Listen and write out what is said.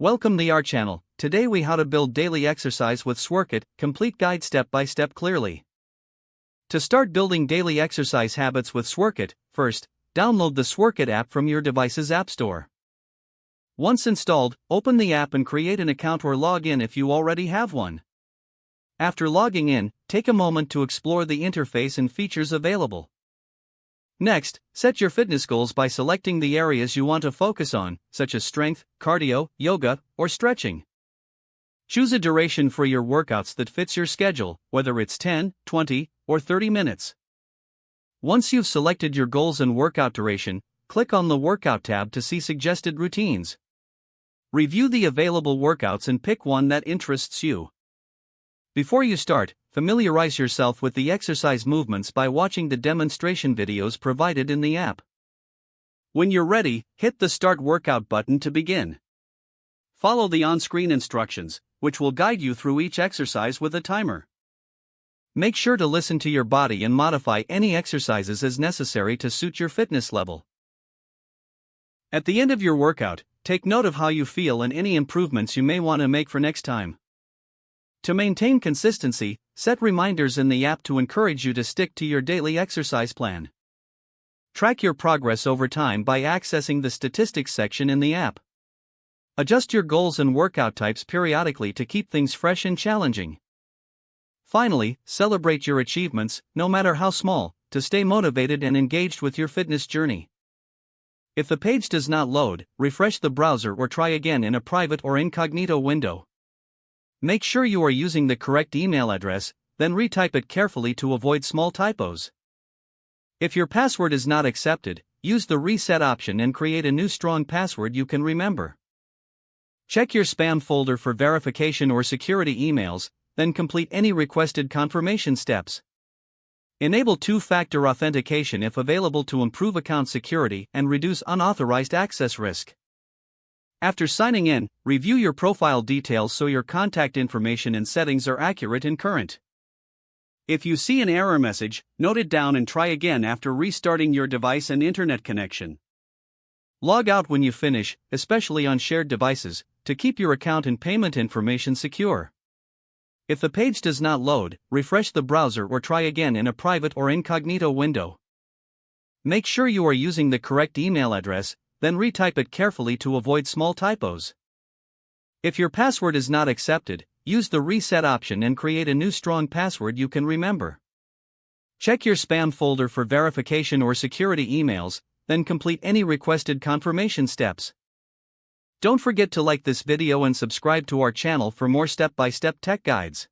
Welcome to our channel. Today we how to build daily exercise with Sworkit, complete guide step by step clearly. To start building daily exercise habits with Sworkit, first, download the Sworkit app from your device's app store. Once installed, open the app and create an account or log in if you already have one. After logging in, take a moment to explore the interface and features available. Next, set your fitness goals by selecting the areas you want to focus on, such as strength, cardio, yoga, or stretching. Choose a duration for your workouts that fits your schedule, whether it's 10, 20, or 30 minutes. Once you've selected your goals and workout duration, click on the Workout tab to see suggested routines. Review the available workouts and pick one that interests you. Before you start, familiarize yourself with the exercise movements by watching the demonstration videos provided in the app. When you're ready, hit the Start Workout button to begin. Follow the on-screen instructions, which will guide you through each exercise with a timer. Make sure to listen to your body and modify any exercises as necessary to suit your fitness level. At the end of your workout, take note of how you feel and any improvements you may want to make for next time. To maintain consistency, set reminders in the app to encourage you to stick to your daily exercise plan. Track your progress over time by accessing the statistics section in the app. Adjust your goals and workout types periodically to keep things fresh and challenging. Finally, celebrate your achievements, no matter how small, to stay motivated and engaged with your fitness journey. If the page does not load, refresh the browser or try again in a private or incognito window. Make sure you are using the correct email address, then retype it carefully to avoid small typos. If your password is not accepted, use the reset option and create a new strong password you can remember. Check your spam folder for verification or security emails, then complete any requested confirmation steps. Enable two-factor authentication if available to improve account security and reduce unauthorized access risk. After signing in, review your profile details so your contact information and settings are accurate and current. If you see an error message, note it down and try again after restarting your device and internet connection. Log out when you finish, especially on shared devices, to keep your account and payment information secure. If the page does not load, refresh the browser or try again in a private or incognito window. Make sure you are using the correct email address, then retype it carefully to avoid small typos. If your password is not accepted, use the reset option and create a new strong password you can remember. Check your spam folder for verification or security emails, then complete any requested confirmation steps. Don't forget to like this video and subscribe to our channel for more step-by-step tech guides.